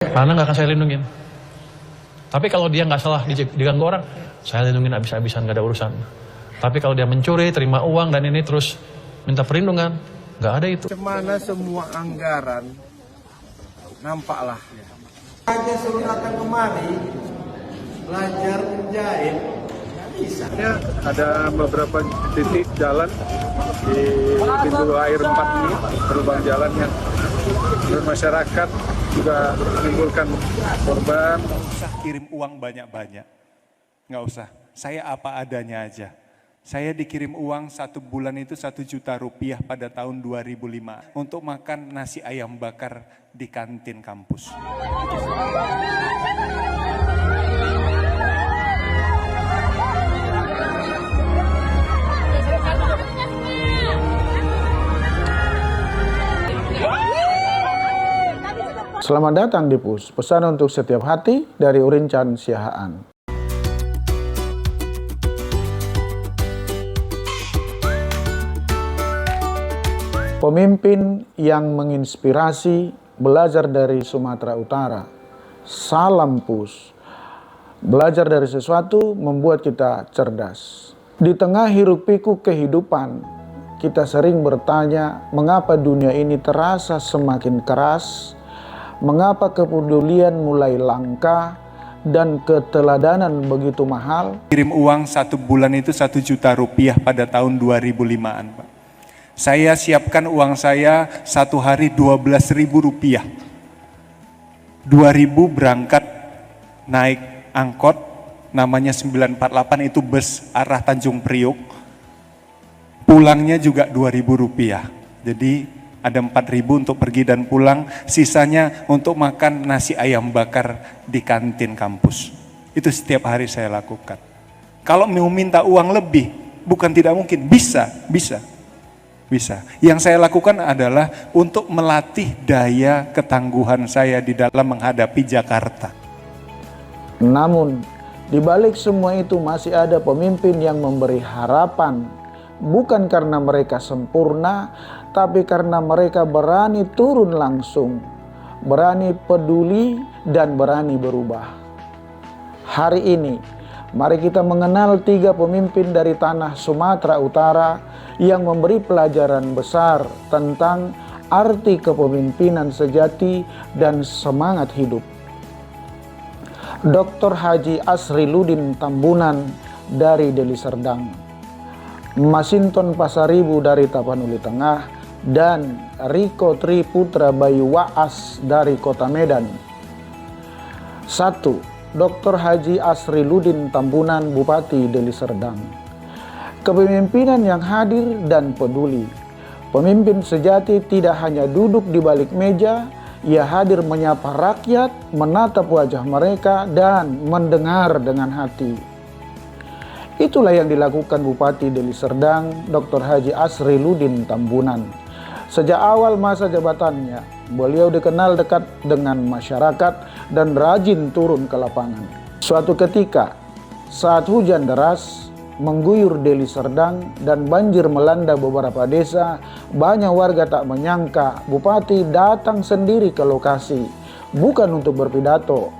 Karena nggak akan saya lindungin. Tapi kalau dia nggak salah diganggu orang, saya lindungin habis-habisan, nggak ada urusan. Tapi kalau dia mencuri, terima uang dan ini terus minta perlindungan, nggak ada itu. Mana semua anggaran nampaklah. Aja suruh datang kemari belajar menjahit, nggak bisa. Ya, ada beberapa titik jalan di pintu air 4 ini, berlubang jalan yang masyarakat juga menimbulkan korban. Nggak usah kirim uang banyak-banyak, nggak usah. Saya apa adanya aja. Saya dikirim uang 1 bulan itu 1 juta rupiah pada tahun 2005 untuk makan nasi ayam bakar di kantin kampus. Selamat datang di PUS, pesan untuk setiap hati dari Urincan Siahaan. Pemimpin yang menginspirasi, belajar dari Sumatera Utara. Salam PUS. Belajar dari sesuatu membuat kita cerdas. Di tengah hiruk-pikuk kehidupan, kita sering bertanya mengapa dunia ini terasa semakin keras, mengapa kepedulian mulai langka, dan keteladanan begitu mahal. Kirim uang 1 bulan itu 1 juta rupiah pada tahun 2005-an, Pak. Saya siapkan uang saya 1 hari 12.000 rupiah. 2.000 berangkat naik angkot, namanya 948, itu bus arah Tanjung Priuk. Pulangnya juga 2.000 rupiah. Jadi ada 4.000 untuk pergi dan pulang, sisanya untuk makan nasi ayam bakar di kantin kampus. Itu setiap hari saya lakukan. Kalau mau minta uang lebih, bukan tidak mungkin, bisa. Yang saya lakukan adalah untuk melatih daya ketangguhan saya di dalam menghadapi Jakarta. Namun, di balik semua itu masih ada pemimpin yang memberi harapan, bukan karena mereka sempurna, tapi karena mereka berani turun langsung, berani peduli, dan berani berubah. Hari ini, mari kita mengenal 3 pemimpin dari tanah Sumatera Utara yang memberi pelajaran besar tentang arti kepemimpinan sejati dan semangat hidup. Dr. Haji Asriluddin Tambunan dari Deli Serdang, Masinton Pasaribu dari Tapanuli Tengah, dan Riko Tri Putra Bayu Waas dari Kota Medan. 1. Dr. Haji Asriluddin Tambunan, Bupati Deli Serdang. Kepemimpinan yang hadir dan peduli. Pemimpin sejati tidak hanya duduk di balik meja, ia hadir menyapa rakyat, menatap wajah mereka, dan mendengar dengan hati. Itulah yang dilakukan Bupati Deli Serdang, Dr. Haji Asriluddin Tambunan. Sejak awal masa jabatannya, beliau dikenal dekat dengan masyarakat dan rajin turun ke lapangan. Suatu ketika, saat hujan deras mengguyur Deli Serdang dan banjir melanda beberapa desa, banyak warga tak menyangka Bupati datang sendiri ke lokasi, bukan untuk berpidato,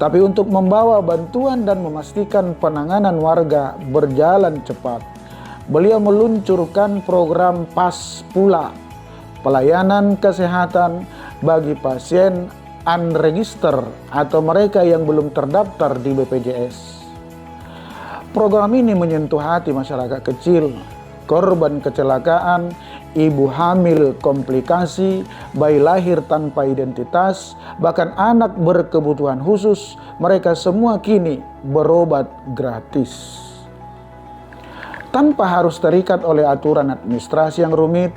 tapi untuk membawa bantuan dan memastikan penanganan warga berjalan cepat. Beliau meluncurkan program Pas Pula, pelayanan kesehatan bagi pasien unregister atau mereka yang belum terdaftar di BPJS. Program ini menyentuh hati masyarakat kecil, korban kecelakaan, ibu hamil komplikasi, bayi lahir tanpa identitas, bahkan anak berkebutuhan khusus, mereka semua kini berobat gratis. Tanpa harus terikat oleh aturan administrasi yang rumit,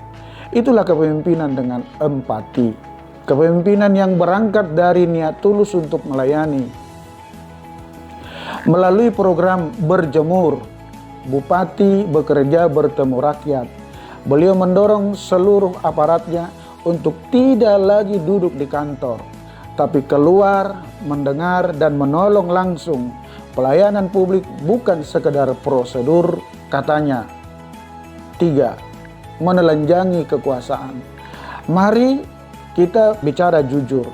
itulah kepemimpinan dengan empati. Kepemimpinan yang berangkat dari niat tulus untuk melayani. Melalui program Berjemur, Bupati bekerja bertemu rakyat. Beliau mendorong seluruh aparatnya untuk tidak lagi duduk di kantor, tapi keluar, mendengar, dan menolong langsung. Pelayanan publik bukan sekedar prosedur, katanya. 3. Menelanjangi kekuasaan. Mari kita bicara jujur.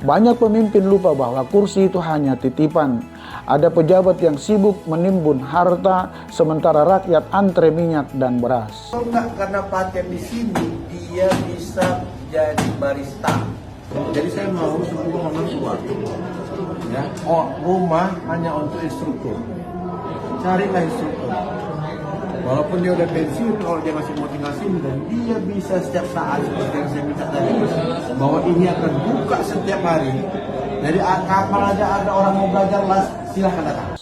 Banyak pemimpin lupa bahwa kursi itu hanya titipan. Ada pejabat yang sibuk menimbun harta, sementara rakyat antre minyak dan beras. Kalau nggak karena paten di sini, dia bisa jadi barista. Jadi saya mau semua orang tua, ya, rumah hanya untuk instruktur. Carilah instruktur. Walaupun dia udah pensiun, kalau dia masih mau tinggal sini, dan dia bisa setiap saat seperti yang saya minta tadi, bahwa ini akan buka setiap hari. Jadi kapan aja ada orang mau belajar las, silahkan datang.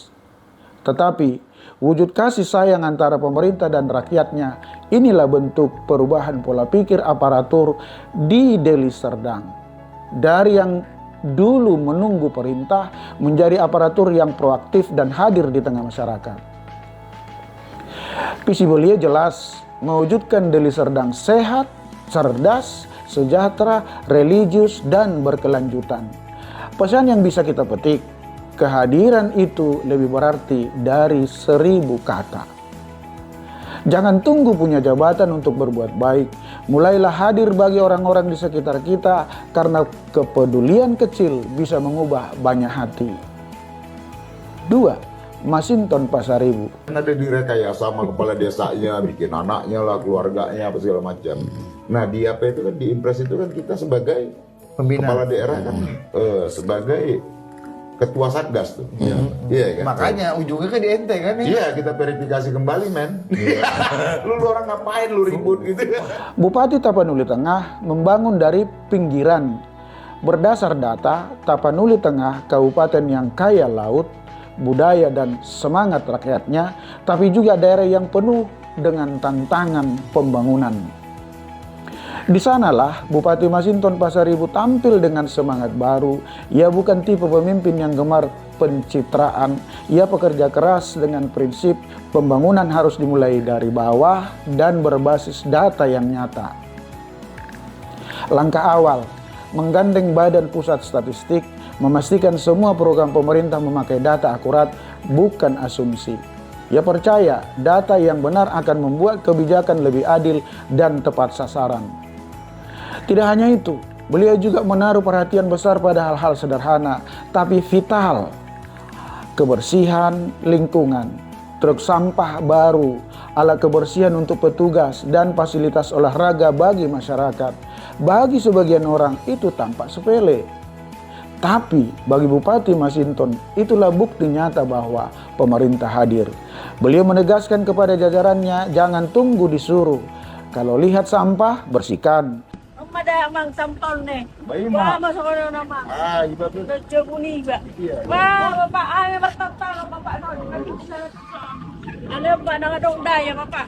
Tetapi wujud kasih sayang antara pemerintah dan rakyatnya, inilah bentuk perubahan pola pikir aparatur di Deli Serdang. Dari yang dulu menunggu perintah menjadi aparatur yang proaktif dan hadir di tengah masyarakat. Visi beliau jelas, mewujudkan Deli Serdang sehat, cerdas, sejahtera, religius, dan berkelanjutan. Pesan yang bisa kita petik, kehadiran itu lebih berarti dari 1000 kata. Jangan tunggu punya jabatan untuk berbuat baik. Mulailah hadir bagi orang-orang di sekitar kita, karena kepedulian kecil bisa mengubah banyak hati. 2. Masinton Pasaribu. Ada direkayasa sama kepala desanya, bikin anaknya lah, keluarganya, apa segala macam. Nah di apa itu kan, di Impres itu kan kita sebagai Pembina. kepala daerah kan, sebagai ketua satgas tuh. Iya kan? Makanya ujungnya kan di ente kan nih. Iya, kita verifikasi kembali men. Lu orang ngapain lu ribut gitu. Bupati Tapanuli Tengah membangun dari pinggiran. Berdasar data, Tapanuli Tengah kabupaten yang kaya laut, budaya dan semangat rakyatnya, tapi juga daerah yang penuh dengan tantangan pembangunan. Di sanalah Bupati Masinton Pasaribu tampil dengan semangat baru. Ia bukan tipe pemimpin yang gemar pencitraan. Ia pekerja keras dengan prinsip pembangunan harus dimulai dari bawah dan berbasis data yang nyata. Langkah awal, menggandeng Badan Pusat Statistik, memastikan semua program pemerintah memakai data akurat, bukan asumsi. Ia percaya data yang benar akan membuat kebijakan lebih adil dan tepat sasaran. Tidak hanya itu, beliau juga menaruh perhatian besar pada hal-hal sederhana tapi vital. Kebersihan lingkungan, truk sampah baru, alat kebersihan untuk petugas, dan fasilitas olahraga bagi masyarakat. Bagi sebagian orang itu tampak sepele. Tapi bagi Bupati Masinton, itulah bukti nyata bahwa pemerintah hadir. Beliau menegaskan kepada jajarannya, jangan tunggu disuruh. Kalau lihat sampah, bersihkan. Ada mang sampel nih. Wah, masuk ke nama. Iba tuh. Kecebuni, Pak. Wah, Bapak ay bertata Bapak non. Ano ba nangadong daya, Bapak?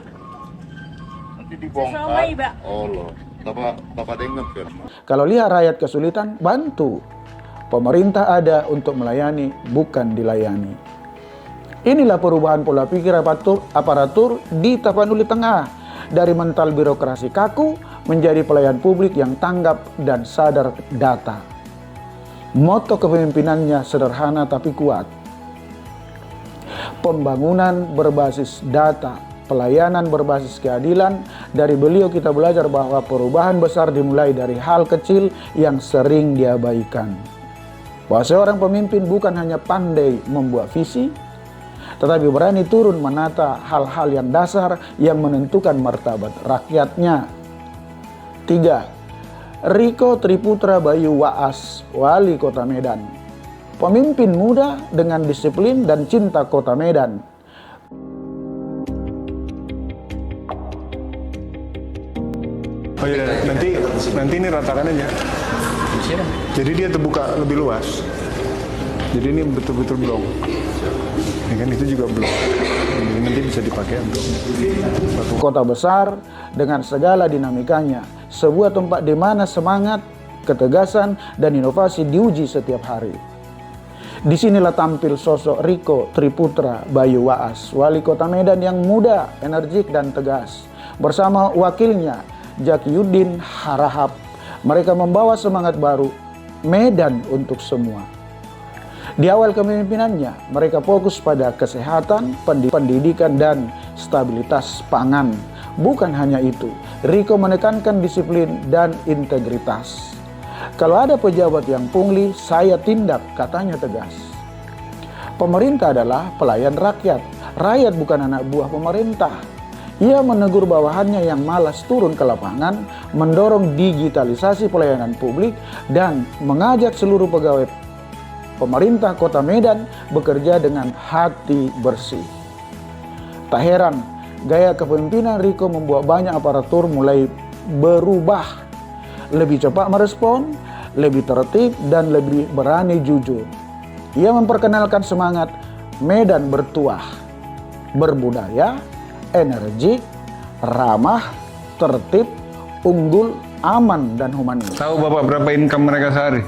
Nanti Sama Iba. Oh loh. Bapak dengar kan. Kalau lihat rakyat kesulitan, bantu. Pemerintah ada untuk melayani, bukan dilayani. Inilah perubahan pola pikir aparatur di Tapanuli Tengah. Dari mental birokrasi kaku menjadi pelayan publik yang tanggap dan sadar data. Moto kepemimpinannya sederhana tapi kuat. Pembangunan berbasis data, pelayanan berbasis keadilan. Dari beliau kita belajar bahwa perubahan besar dimulai dari hal kecil yang sering diabaikan. Bahwa seorang pemimpin bukan hanya pandai membuat visi, tetapi berani turun menata hal-hal yang dasar yang menentukan martabat rakyatnya. 3. Riko Triputra Bayu Waas, Wali Kota Medan. Pemimpin muda dengan disiplin dan cinta Kota Medan. Oh iya, nanti ini ratakan aja. Jadi dia terbuka lebih luas. Jadi ini betul-betul blok. Ya kan, itu juga blok. Jadi nanti bisa dipakai untuk Kota besar dengan segala dinamikanya, sebuah tempat di mana semangat, ketegasan, dan inovasi diuji setiap hari. Disinilah tampil sosok Riko Triputra Bayu Waas, Wali Kota Medan yang muda, energik, dan tegas. Bersama wakilnya Jakiuddin Harahap, mereka membawa semangat baru, Medan untuk semua. Di awal kepemimpinannya, mereka fokus pada kesehatan, pendidikan, dan stabilitas pangan. Bukan hanya itu, Riko menekankan disiplin dan integritas. Kalau ada pejabat yang pungli, saya tindak, katanya tegas. Pemerintah adalah pelayan rakyat. Rakyat bukan anak buah pemerintah. Ia menegur bawahannya yang malas turun ke lapangan, mendorong digitalisasi pelayanan publik, dan mengajak seluruh pegawai pemerintah Kota Medan bekerja dengan hati bersih. Tak heran, gaya kepemimpinan Riko membuat banyak aparatur mulai berubah. Lebih cepat merespon, lebih tertib, dan lebih berani jujur. Ia memperkenalkan semangat Medan bertuah, berbudaya, energik, ramah, tertib, unggul, aman, dan humanis. Tahu Bapak berapa income mereka sehari?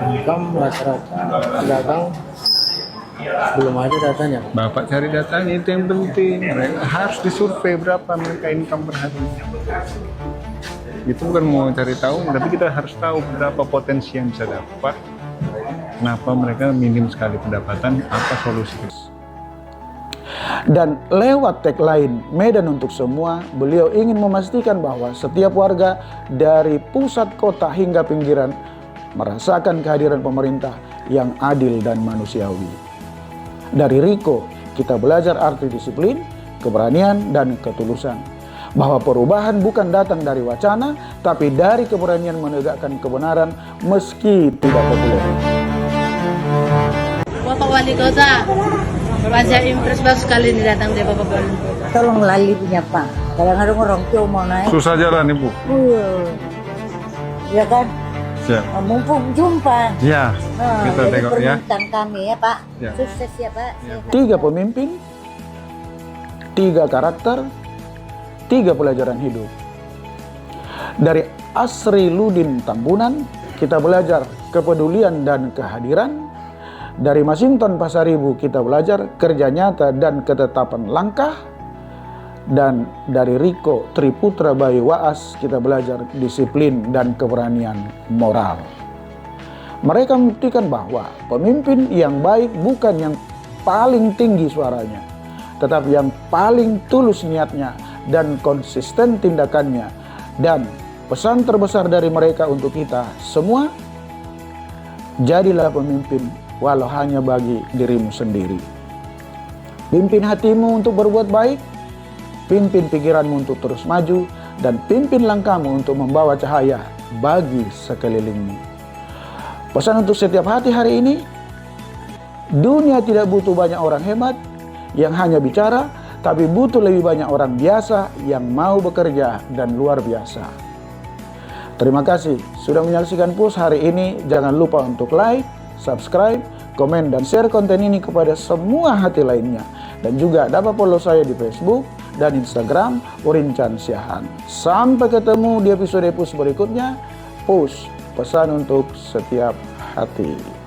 Income rata-rata pedagang belum ada datanya. Bapak cari datanya, itu yang penting. Mereka harus disurvei berapa mereka income per hari. Itu bukan mau cari tahu, tapi kita harus tahu berapa potensi yang bisa dapat. Kenapa mereka minim sekali pendapatan, apa solusi? Dan lewat tagline Medan untuk semua, beliau ingin memastikan bahwa setiap warga dari pusat kota hingga pinggiran merasakan kehadiran pemerintah yang adil dan manusiawi. Dari Riko, kita belajar arti disiplin, keberanian, dan ketulusan. Bahwa perubahan bukan datang dari wacana, tapi dari keberanian menegakkan kebenaran meski tidak populer. Bapak Wali Kota, Raja Impres baru sekali ini datang dari Bapak Wali Kota. Tolong lali punya Pak. Kadang-kadang orang tua mau naik. Susah jalan Ibu? Ya kan? Ya. Mumpung jumpa. Ya, kita jadi tengok ya. permintaan kami ya Pak. Ya. Sukses ya Pak. 3 pemimpin, 3 karakter, 3 pelajaran hidup. Dari Asriludin Tambunan, kita belajar kepedulian dan kehadiran. Dari Masinton Pasaribu, kita belajar kerja nyata dan ketetapan langkah. Dan dari Riko Triputra Bayu Waas, kita belajar disiplin dan keberanian moral. Mereka membuktikan bahwa pemimpin yang baik bukan yang paling tinggi suaranya, tetapi yang paling tulus niatnya dan konsisten tindakannya. Dan pesan terbesar dari mereka untuk kita semua, jadilah pemimpin walau hanya bagi dirimu sendiri. Pimpin hatimu untuk berbuat baik, pimpin pikiranmu untuk terus maju, dan pimpin langkahmu untuk membawa cahaya bagi sekelilingmu. Pesan untuk setiap hati hari ini, dunia tidak butuh banyak orang hebat yang hanya bicara, tapi butuh lebih banyak orang biasa yang mau bekerja dan luar biasa. Terima kasih sudah menyaksikan Push hari ini. Jangan lupa untuk like, subscribe, komen, dan share konten ini kepada semua hati lainnya. Dan juga dapat follow saya di Facebook dan Instagram Urincan Siahan. Sampai ketemu di episode Push berikutnya. Push, pesan untuk setiap hati.